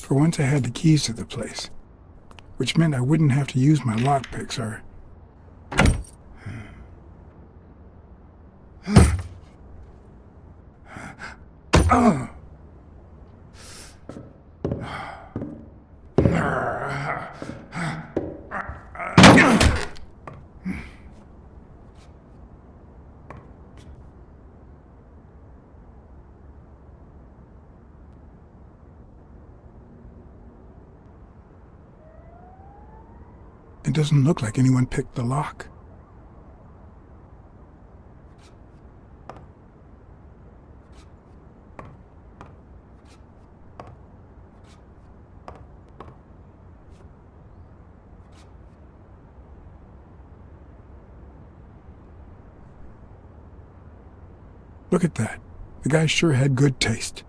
For once I had the keys to the place, which meant I wouldn't have to use my lockpicks or... It doesn't look like anyone picked the lock. Look at that. The guy sure had good taste.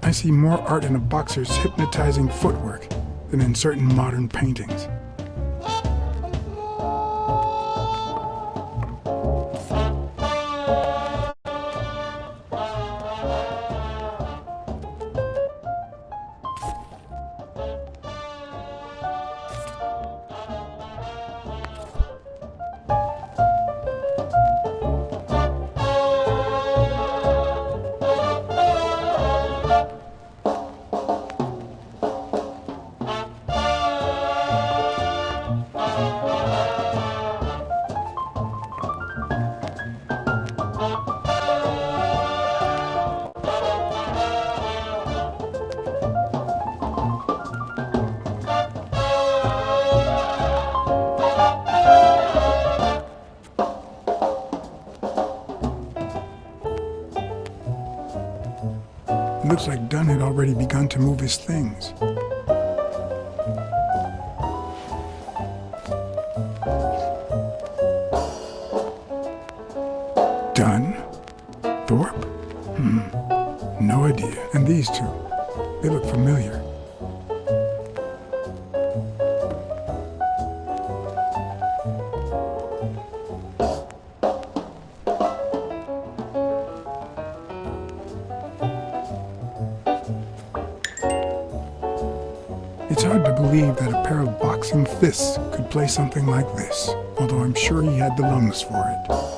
I see more art in a boxer's hypnotizing footwork than in certain modern paintings. Looks like Dunn had already begun to move his things. Dunn? Thorpe? No idea. And these two, they look familiar. It's hard to believe that a pair of boxing fists could play something like this, although I'm sure he had the lungs for it.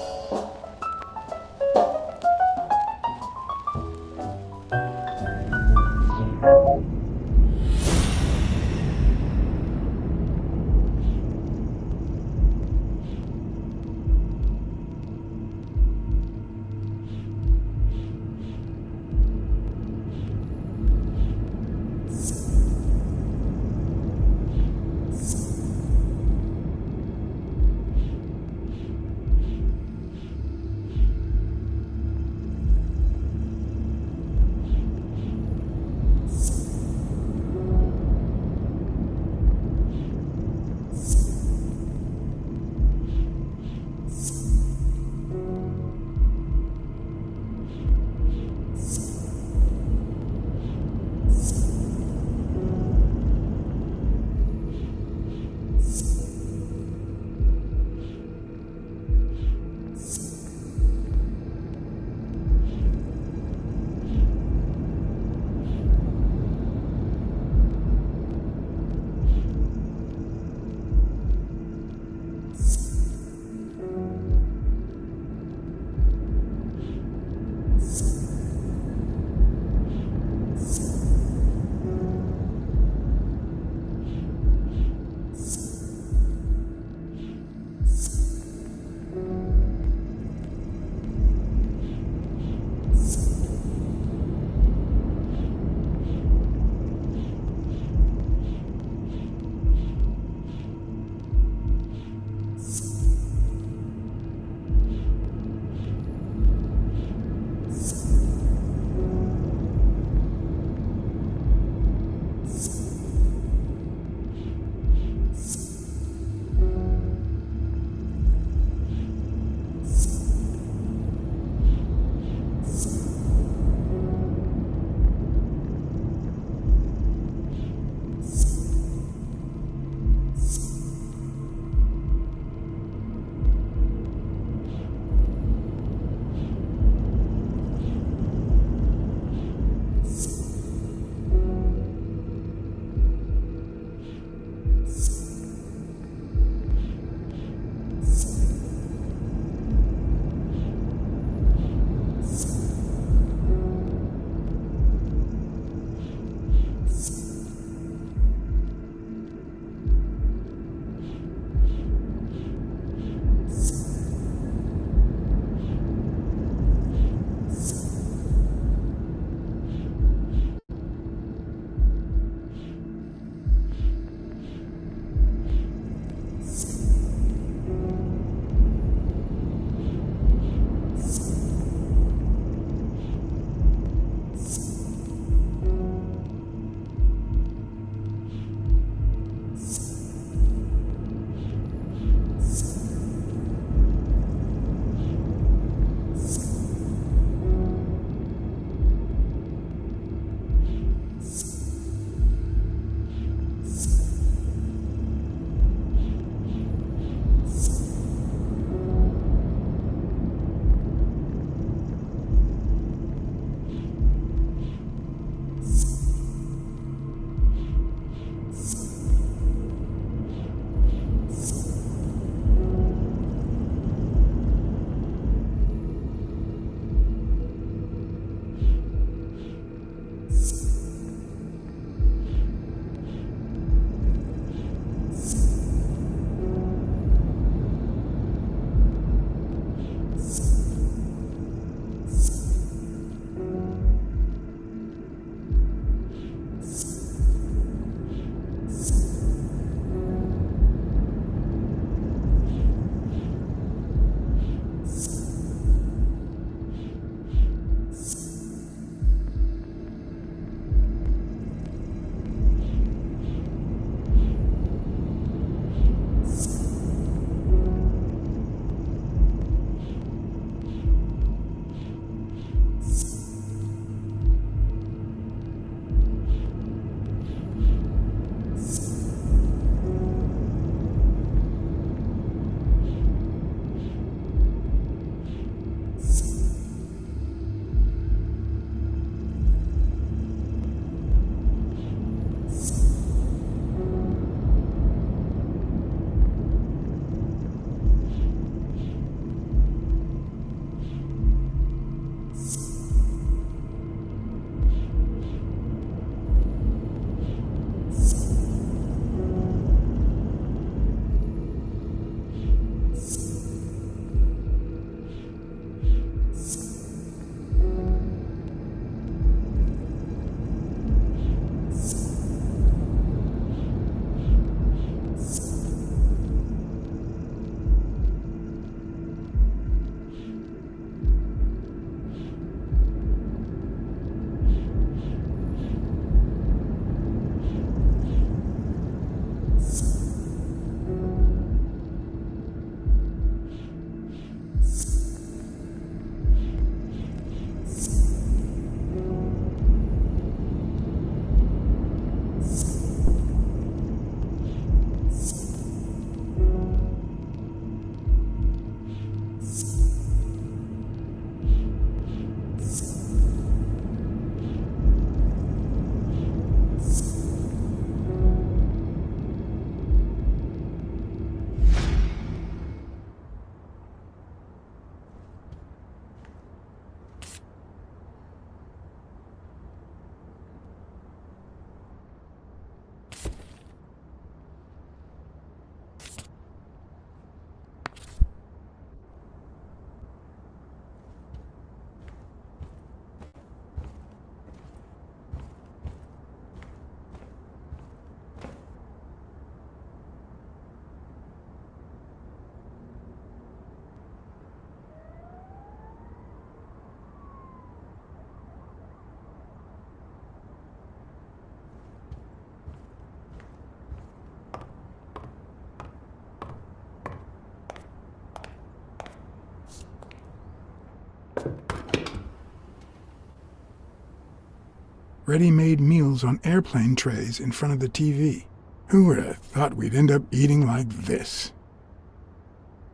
ready-made meals on airplane trays in front of the TV. Who would have thought we'd end up eating like this?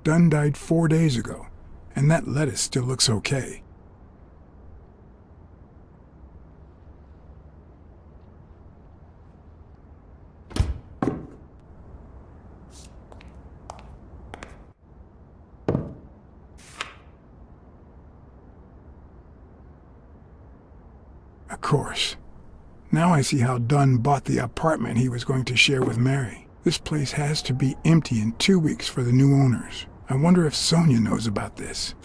Dunn died 4 days ago, and that lettuce still looks okay. Of course. Now I see how Dunn bought the apartment he was going to share with Mary. This place has to be empty in 2 weeks for the new owners. I wonder if Sonia knows about this.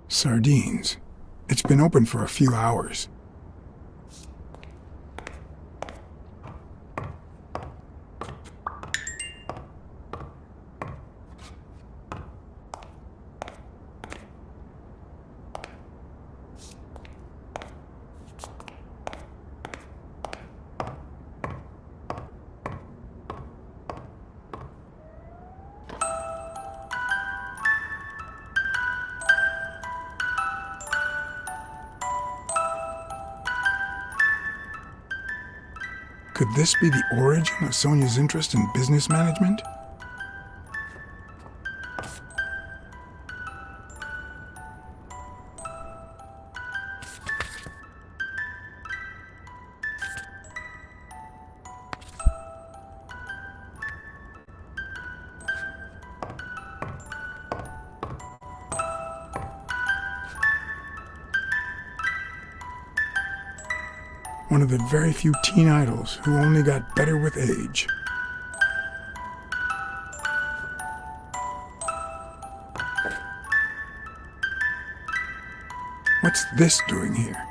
Sardines. It's been open for a few hours. Could this be the origin of Sonia's interest in business management? One of the very few teen idols who only got better with age. What's this doing here?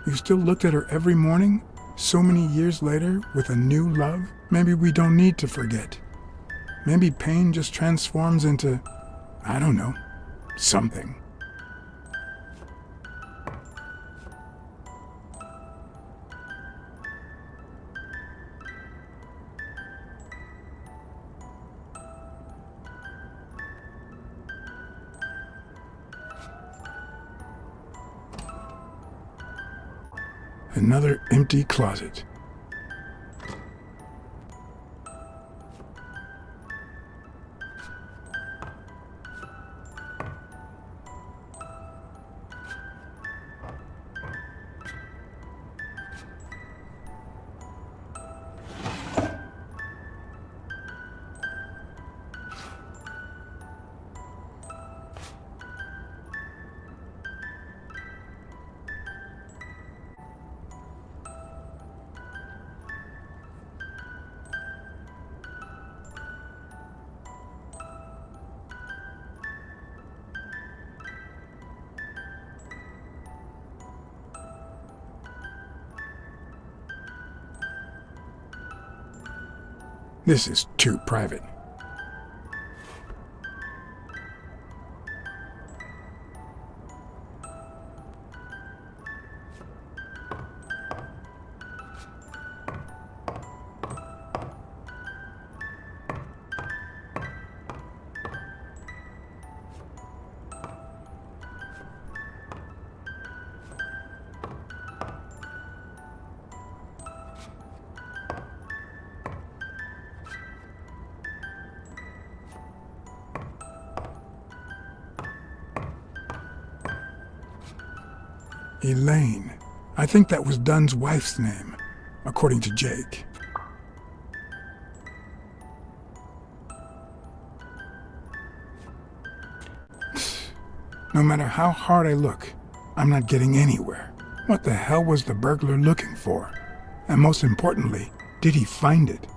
You still looked at her every morning, so many years later, with a new love? Maybe we don't need to forget. Maybe pain just transforms into, I don't know, something. Another empty closet. This is too private. Elaine. I think that was Dunn's wife's name, according to Jake. No matter how hard I look, I'm not getting anywhere. What the hell was the burglar looking for? And most importantly, did he find it?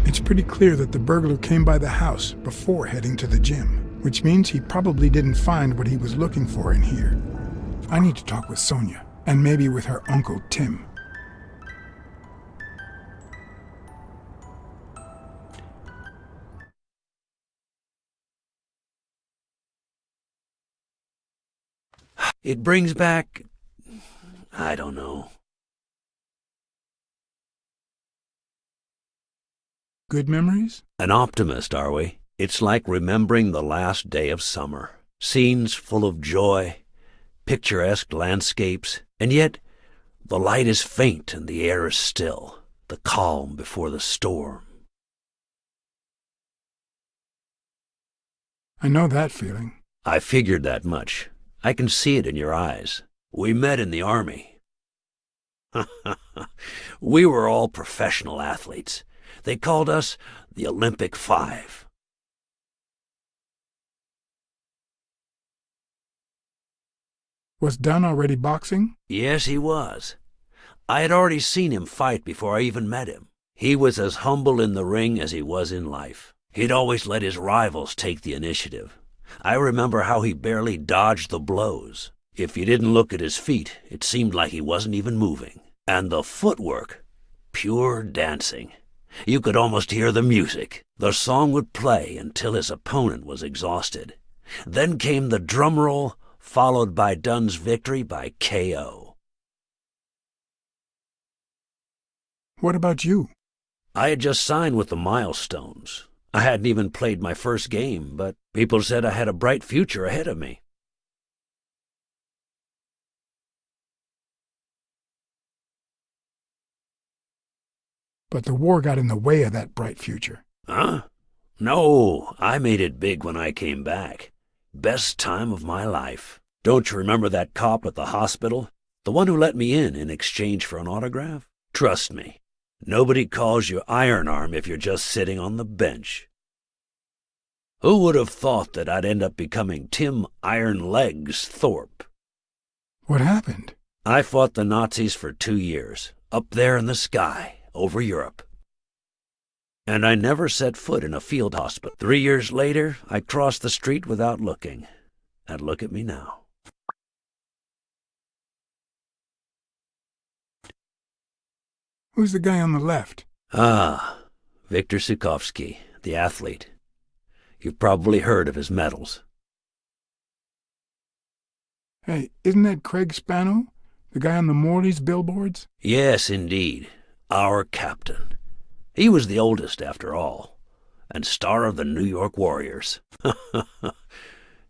It's pretty clear that the burglar came by the house before heading to the gym, which means he probably didn't find what he was looking for in here. I need to talk with Sonia, and maybe with her uncle Tim. It brings back, I don't know. Good memories? An optimist, are we? It's like remembering the last day of summer. Scenes full of joy, picturesque landscapes, and yet the light is faint and the air is still, the calm before the storm. I know that feeling. I figured that much. I can see it in your eyes. We met in the Army. We were all professional athletes. They called us the Olympic Five. Was Dunn already boxing? Yes, he was. I had already seen him fight before I even met him. He was as humble in the ring as he was in life. He'd always let his rivals take the initiative. I remember how he barely dodged the blows. If you didn't look at his feet, it seemed like he wasn't even moving. And the footwork, pure dancing. You could almost hear the music. The song would play until his opponent was exhausted. Then came the drum roll, followed by Dunn's victory by KO. What about you? I had just signed with the Milestones. I hadn't even played my first game, but people said I had a bright future ahead of me. But the war got in the way of that bright future. Huh? No, I made it big when I came back. Best time of my life. Don't you remember that cop at the hospital? The one who let me in exchange for an autograph? Trust me, nobody calls you Iron Arm if you're just sitting on the bench. Who would have thought that I'd end up becoming Tim Iron Legs Thorpe? What happened? I fought the Nazis for 2 years, up there in the sky, over Europe. And I never set foot in a field hospital. 3 years later, I crossed the street without looking. And look at me now. Who's the guy on the left? Ah, Viktor Sukovsky, the athlete. You've probably heard of his medals. Hey, isn't that Craig Spano? The guy on the Morley's billboards? Yes, indeed. Our captain. He was the oldest, after all, and star of the New York Warriors.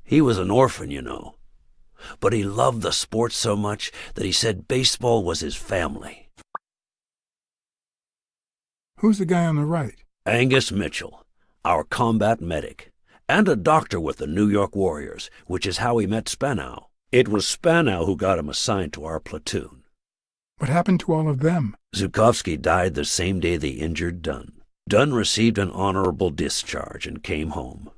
He was an orphan, you know. But he loved the sport so much that he said baseball was his family. Who's the guy on the right? Angus Mitchell, our combat medic, and a doctor with the New York Warriors, which is how he met Spanow. It was Spanow who got him assigned to our platoon. What happened to all of them? Zukovsky died the same day they injured Dunn. Dunn received an honorable discharge and came home.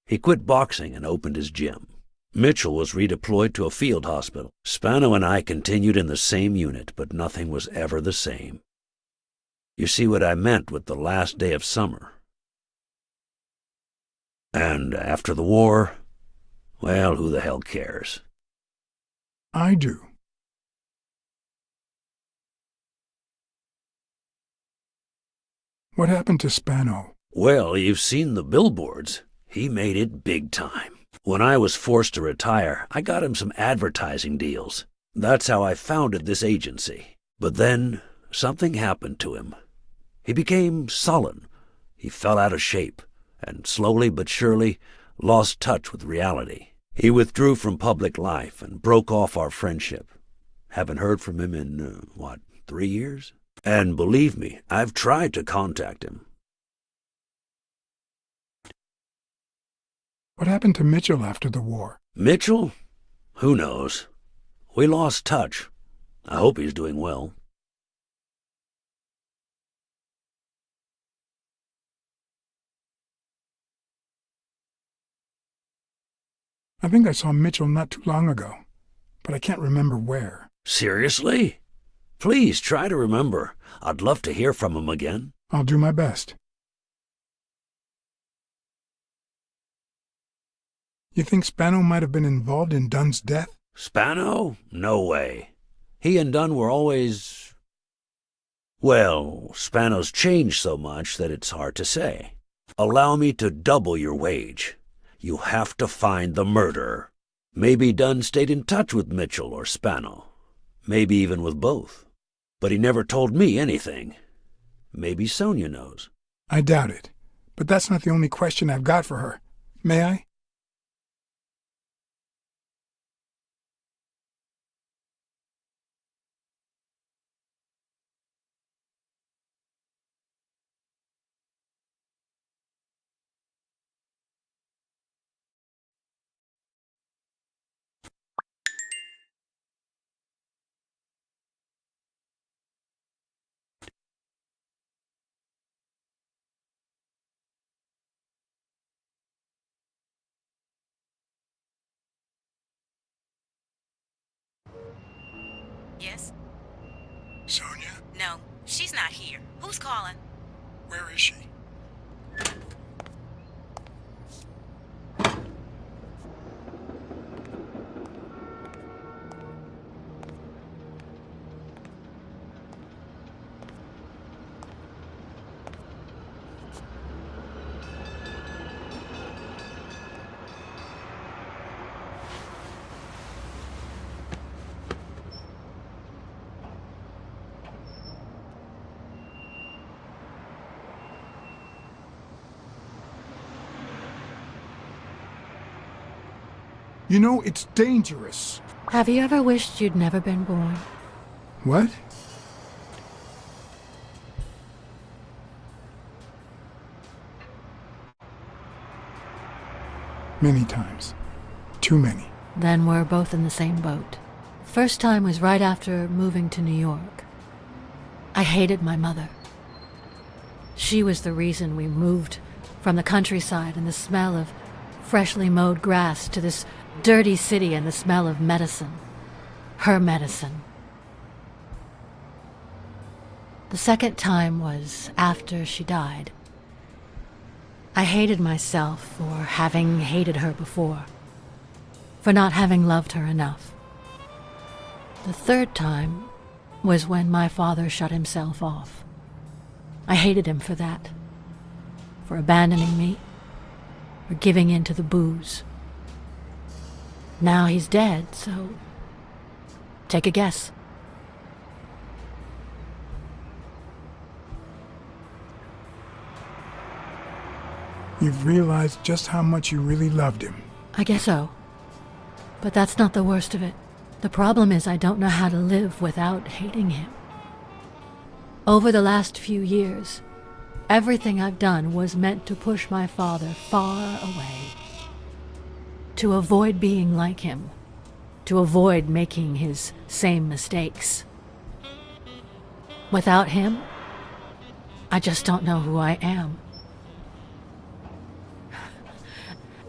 He quit boxing and opened his gym. Mitchell was redeployed to a field hospital. Spano and I continued in the same unit, but nothing was ever the same. You see what I meant with the last day of summer. And after the war, well, who the hell cares? I do. What happened to Spano? Well, you've seen the billboards. He made it big time. When I was forced to retire, I got him some advertising deals. That's how I founded this agency. But then, something happened to him. He became sullen. He fell out of shape, and slowly but surely lost touch with reality. He withdrew from public life and broke off our friendship. Haven't heard from him in, 3 years? And believe me, I've tried to contact him. What happened to Mitchell after the war? Mitchell? Who knows? We lost touch. I hope he's doing well. I think I saw Mitchell not too long ago, but I can't remember where. Seriously? Please try to remember. I'd love to hear from him again. I'll do my best. You think Spano might have been involved in Dunn's death? Spano? No way. He and Dunn were always... Well, Spano's changed so much that it's hard to say. Allow me to double your wage. You have to find the murderer. Maybe Dunn stayed in touch with Mitchell or Spano. Maybe even with both. But he never told me anything. Maybe Sonia knows. I doubt it. But that's not the only question I've got for her. May I? Yes? Sonia? No, she's not here. Who's calling? Where is she? You know, it's dangerous. Have you ever wished you'd never been born? What? Many times. Too many. Then we're both in the same boat. First time was right after moving to New York. I hated my mother. She was the reason we moved from the countryside and the smell of freshly mowed grass to this dirty city and the smell of medicine. Her medicine. The second time was after she died. I hated myself for having hated her before, for not having loved her enough. The third time was when my father shut himself off. I hated him for that, for abandoning me, for giving in to the booze. Now he's dead, so take a guess. You've realized just how much you really loved him. I guess so. But that's not the worst of it. The problem is I don't know how to live without hating him. Over the last few years, everything I've done was meant to push my father far away. To avoid being like him. To avoid making his same mistakes. Without him, I just don't know who I am.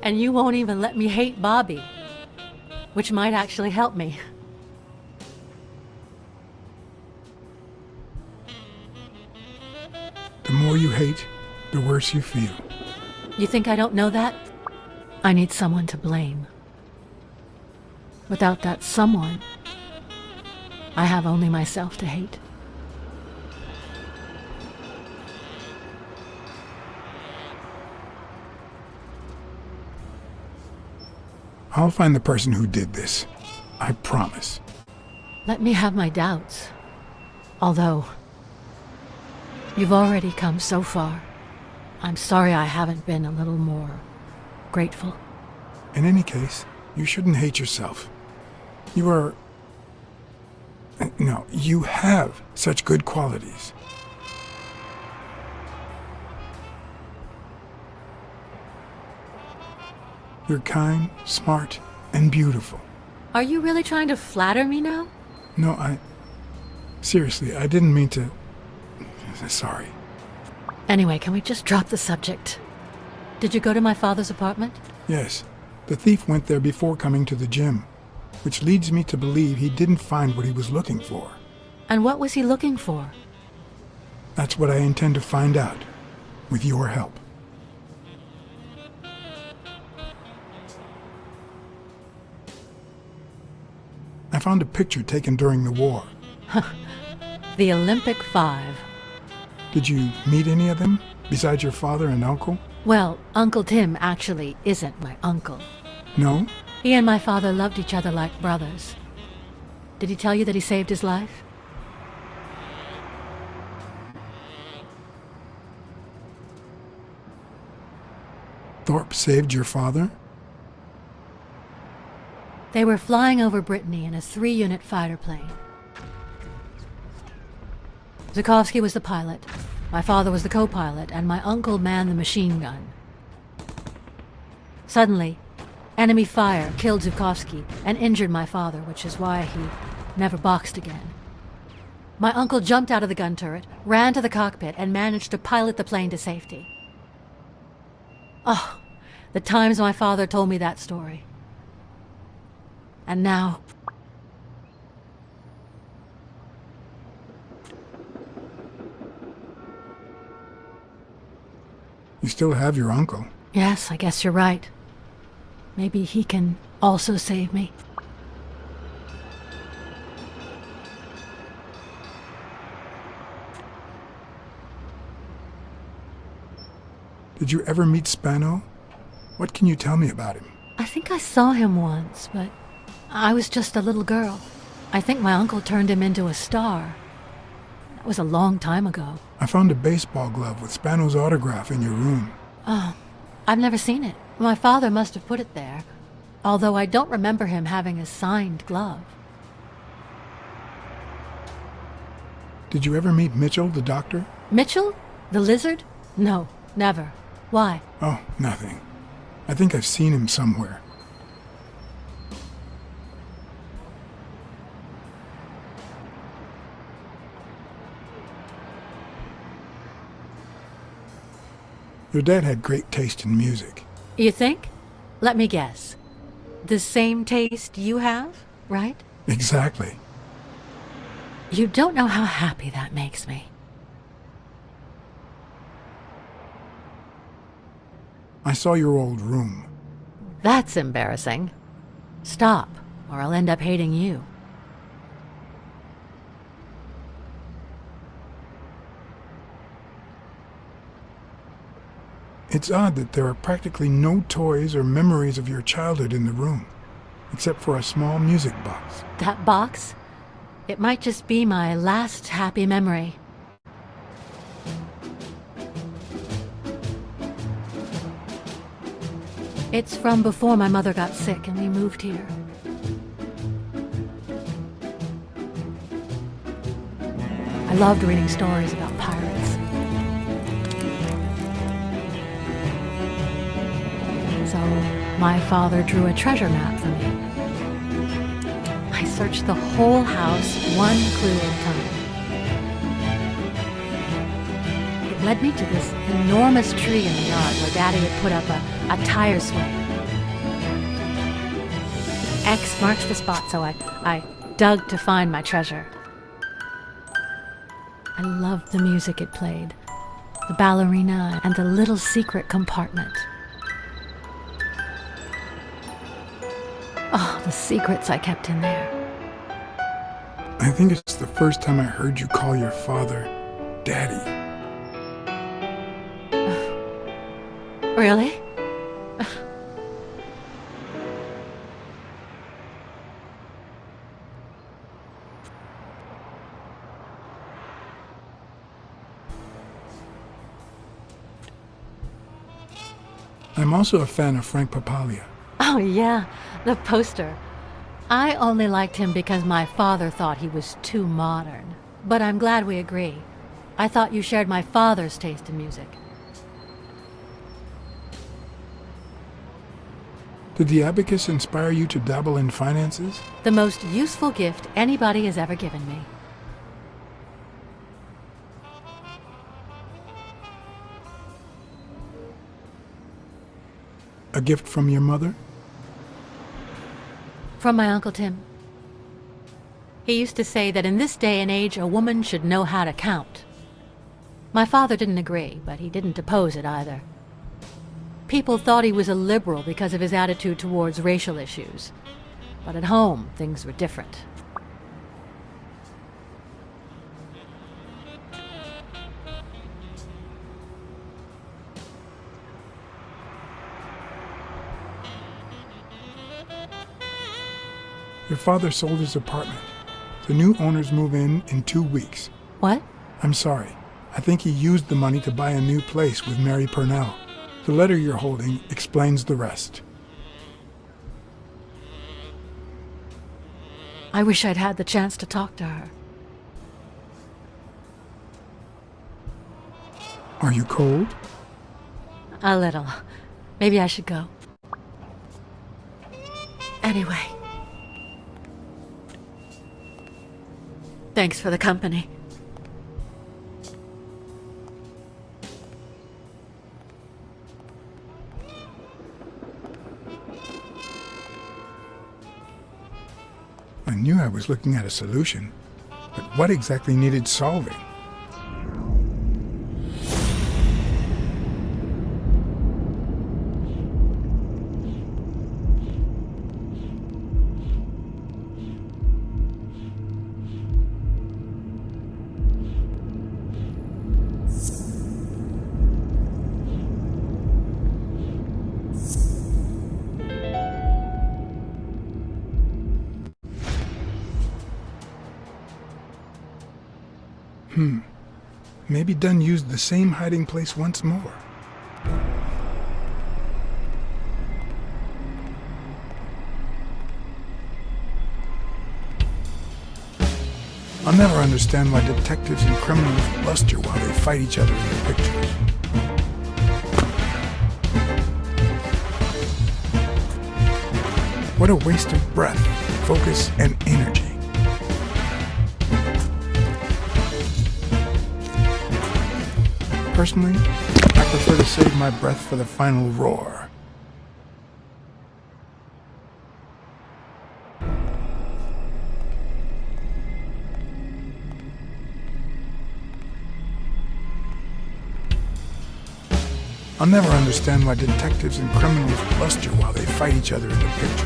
And you won't even let me hate Bobby, which might actually help me. The more you hate, the worse you feel. You think I don't know that? I need someone to blame. Without that someone, I have only myself to hate. I'll find the person who did this. I promise. Let me have my doubts. Although, you've already come so far. I'm sorry I haven't been a little more grateful. In any case, you shouldn't hate yourself. You are... No, you have such good qualities. You're kind, smart, and beautiful. Are you really trying to flatter me now? No, Seriously, I didn't mean to... Sorry. Anyway, can we just drop the subject? Did you go to my father's apartment? Yes, the thief went there before coming to the gym, which leads me to believe he didn't find what he was looking for. And what was he looking for? That's what I intend to find out, with your help. I found a picture taken during the war. The Olympic 5. Did you meet any of them, besides your father and uncle? Well, Uncle Tim actually isn't my uncle. No? He and my father loved each other like brothers. Did he tell you that he saved his life? Thorpe saved your father? They were flying over Brittany in a 3-unit fighter plane. Zukovsky was the pilot, my father was the co-pilot, and my uncle manned the machine gun. Suddenly, enemy fire killed Zukovsky and injured my father, which is why he never boxed again. My uncle jumped out of the gun turret, ran to the cockpit, and managed to pilot the plane to safety. Oh, the times my father told me that story. And now... You still have your uncle. Yes, I guess you're right. Maybe he can also save me. Did you ever meet Spano? What can you tell me about him? I think I saw him once, but I was just a little girl. I think my uncle turned him into a star. That was a long time ago. I found a baseball glove with Spano's autograph in your room. Oh, I've never seen it. My father must have put it there, although I don't remember him having a signed glove. Did you ever meet Mitchell, the doctor? Mitchell? The lizard? No, never. Why? Oh, nothing. I think I've seen him somewhere. Your dad had great taste in music. You think? Let me guess. The same taste you have, right? Exactly. You don't know how happy that makes me. I saw your old room. That's embarrassing. Stop, or I'll end up hating you. It's odd that there are practically no toys or memories of your childhood in the room, except for a small music box. That box? It might just be my last happy memory. It's from before my mother got sick and we moved here. I loved reading stories about pirates. So my father drew a treasure map for me. I searched the whole house, one clue at a time. It led me to this enormous tree in the yard where Daddy had put up a tire swing. X marks the spot, so I dug to find my treasure. I loved the music it played, the ballerina and the little secret compartment. Oh, the secrets I kept in there. I think it's the first time I heard you call your father Daddy. Really? I'm also a fan of Frank Papalia. Oh, yeah, the poster. I only liked him because my father thought he was too modern. But I'm glad we agree. I thought you shared my father's taste in music. Did the abacus inspire you to dabble in finances? The most useful gift anybody has ever given me. A gift from your mother? From my Uncle Tim. He used to say that in this day and age, a woman should know how to count. My father didn't agree, but he didn't oppose it either. People thought he was a liberal because of his attitude towards racial issues. But at home, things were different. Your father sold his apartment. The new owners move in 2 weeks. What? I'm sorry. I think he used the money to buy a new place with Mary Purnell. The letter you're holding explains the rest. I wish I'd had the chance to talk to her. Are you cold? A little. Maybe I should go. Anyway. Thanks for the company. I knew I was looking at a solution, but what exactly needed solving? Maybe Dunn used the same hiding place once more. I'll never understand why detectives and criminals bluster while they fight each other in the pictures. What a waste of breath, focus, and energy. Personally, I prefer to save my breath for the final roar. I'll never understand why detectives and criminals bluster while they fight each other in the pictures.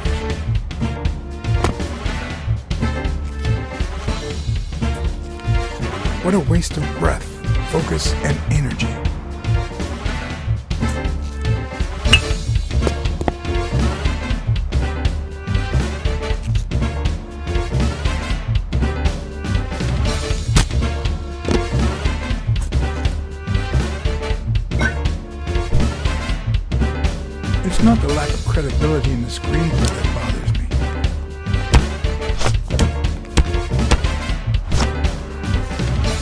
What a waste of breath, focus, and energy. It's not the lack of credibility in the screenplay that bothers me.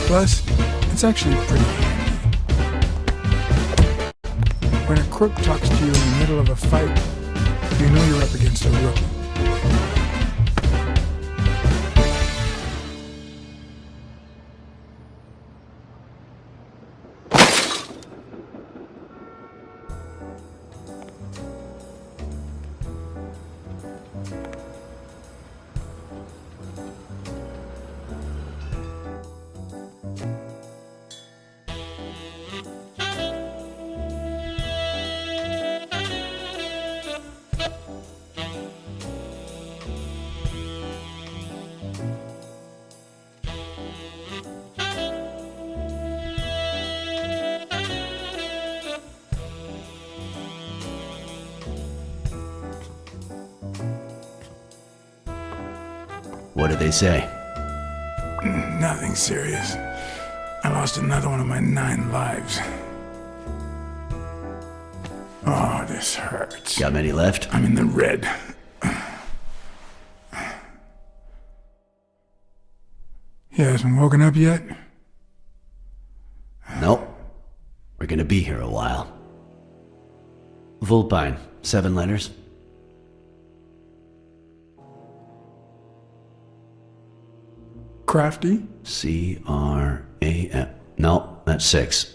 Plus, it's actually pretty handy. When a crook talks to you in the middle of a fight, you know you're up against a rookie. What did they say? Nothing serious. I lost another one of my 9 lives. Oh, this hurts. Got many left? I'm in the red. He hasn't woken up yet? Nope. We're gonna be here a while. Vulpine, 7 letters. Crafty? C-R-A-F. No, that's 6.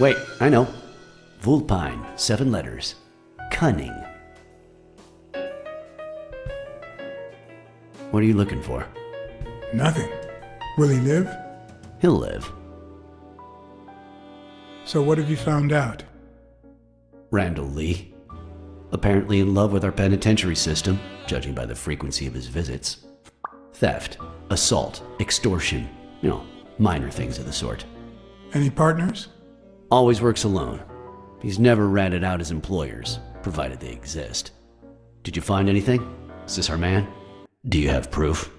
Wait, I know. Vulpine, 7 letters. Cunning. What are you looking for? Nothing. Will he live? He'll live. So what have you found out? Randall Lee. Apparently in love with our penitentiary system, judging by the frequency of his visits. Theft, assault, extortion, minor things of the sort. Any partners? Always works alone. He's never ratted out his employers, provided they exist. Did you find anything? Is this our man? Do you have proof?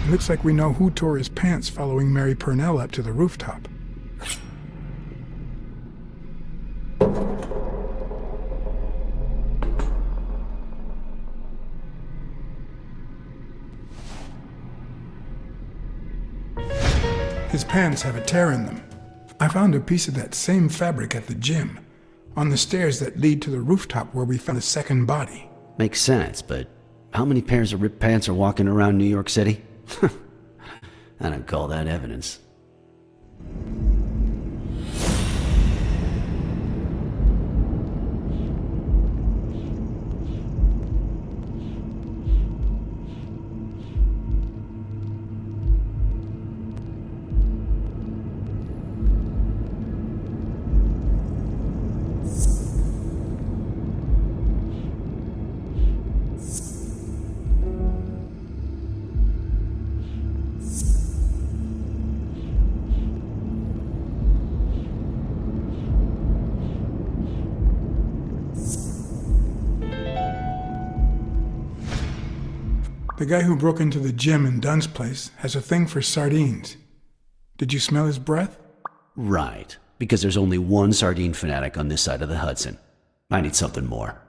Looks like we know who tore his pants following Mary Purnell up to the rooftop. His pants have a tear in them. I found a piece of that same fabric at the gym, on the stairs that lead to the rooftop where we found the second body. Makes sense, but how many pairs of ripped pants are walking around New York City? I don't call that evidence. The guy who broke into the gym in Dunn's place has a thing for sardines. Did you smell his breath? Right, because there's only one sardine fanatic on this side of the Hudson. I need something more.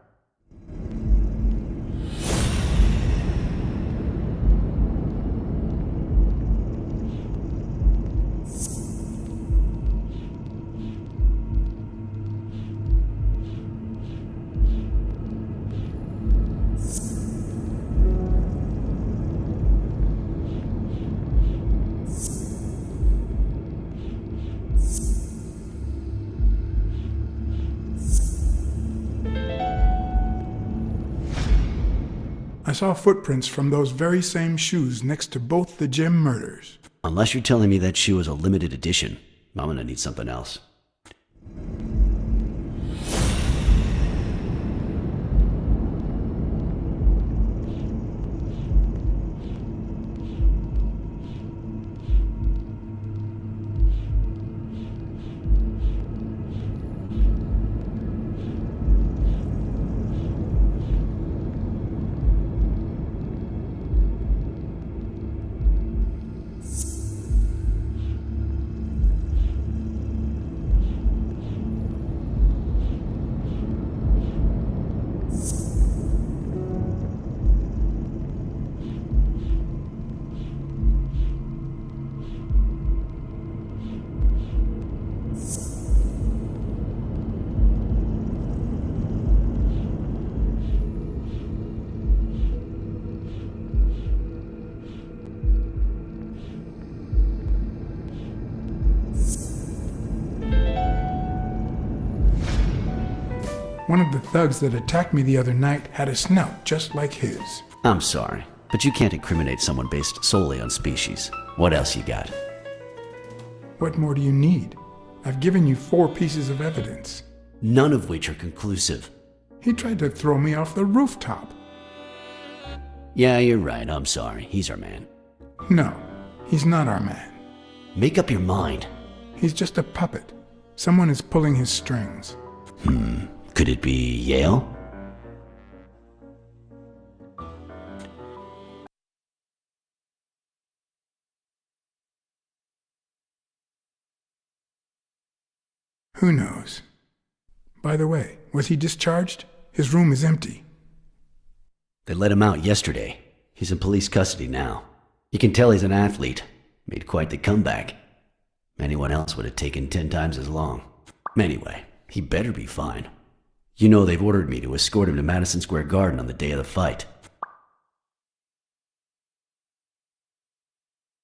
I saw footprints from those very same shoes next to both the gym murders. Unless you're telling me that shoe is a limited edition, I'm gonna need something else. One of the thugs that attacked me the other night had a snout just like his. I'm sorry, but you can't incriminate someone based solely on species. What else you got? What more do you need? I've given you 4 pieces of evidence. None of which are conclusive. He tried to throw me off the rooftop. Yeah, you're right, I'm sorry. He's our man. No, he's not our man. Make up your mind. He's just a puppet. Someone is pulling his strings. Could it be Yale? Who knows? By the way, was he discharged? His room is empty. They let him out yesterday. He's in police custody now. You can tell he's an athlete. Made quite the comeback. Anyone else would have taken 10 times as long. Anyway, he better be fine. You know they've ordered me to escort him to Madison Square Garden on the day of the fight.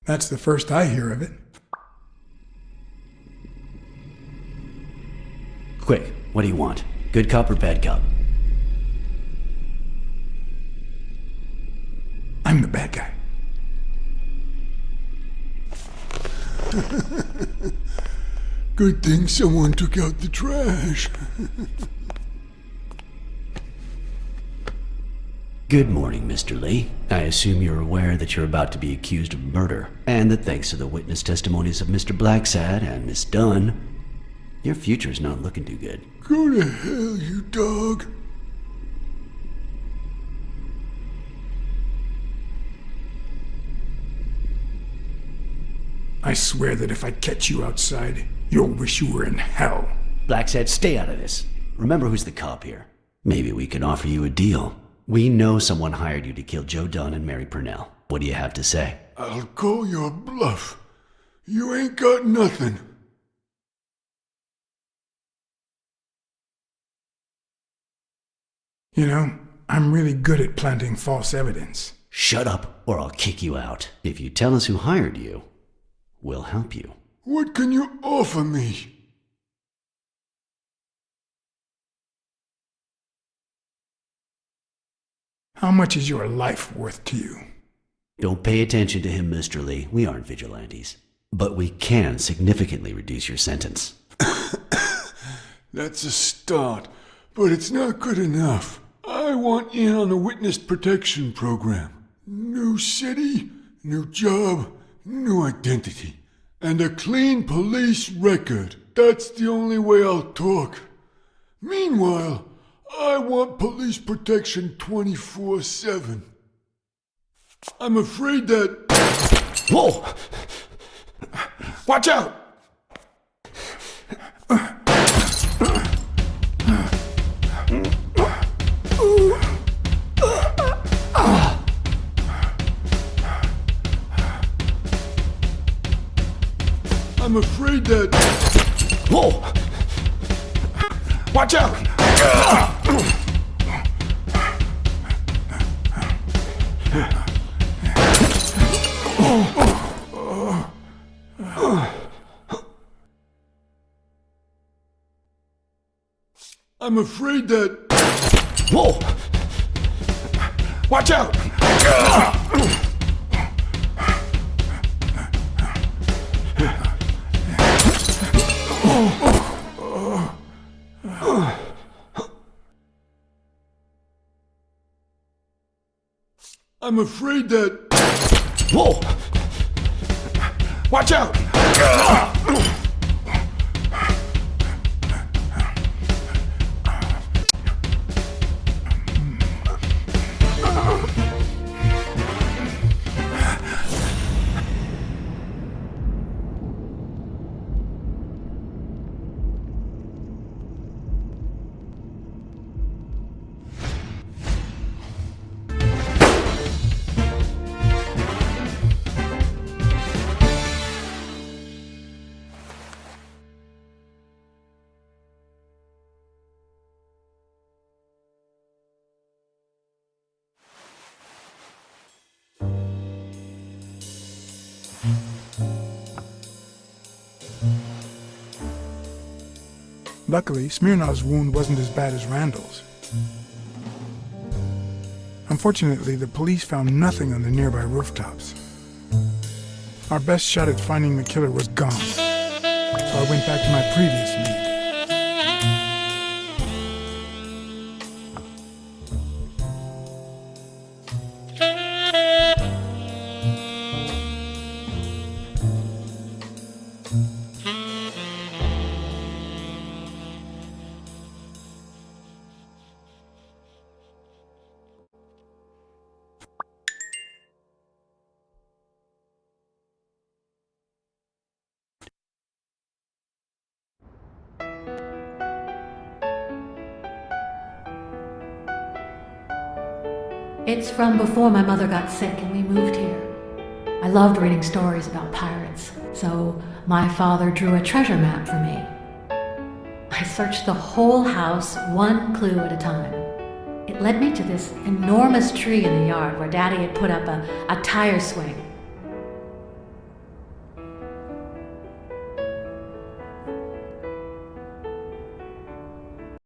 That's the first I hear of it. Quick, what do you want? Good cop or bad cop? I'm the bad guy. Good thing someone took out the trash. Good morning, Mr. Lee. I assume you're aware that you're about to be accused of murder, and that thanks to the witness testimonies of Mr. BLACKSAD and Miss Dunn, your future's not looking too good. Go to hell, you dog. I swear that if I catch you outside, you'll wish you were in hell. BLACKSAD, stay out of this. Remember who's the cop here. Maybe we can offer you a deal. We know someone hired you to kill Joe Dunn and Mary Purnell. What do you have to say? I'll call your bluff. You ain't got nothing. You know, I'm really good at planting false evidence. Shut up, or I'll kick you out. If you tell us who hired you, we'll help you. What can you offer me? How much is your life worth to you? Don't pay attention to him, Mr. Lee. We aren't vigilantes. But we can significantly reduce your sentence. That's a start, but it's not good enough. I want in on the witness protection program. New city, new job, new identity, and a clean police record. That's the only way I'll talk. Meanwhile, I want police protection 24/7. I'm afraid that... Whoa! Watch out! I'm afraid that... Whoa! Watch out! I'm afraid that... Whoa! Watch out! I'm afraid that... Whoa! Watch out! Luckily, Smirnov's wound wasn't as bad as Randall's. Unfortunately, the police found nothing on the nearby rooftops. Our best shot at finding the killer was gone, so I went back to my previous lead. It's from before my mother got sick and we moved here. I loved reading stories about pirates, so my father drew a treasure map for me. I searched the whole house, one clue at a time. It led me to this enormous tree in the yard where Daddy had put up a tire swing.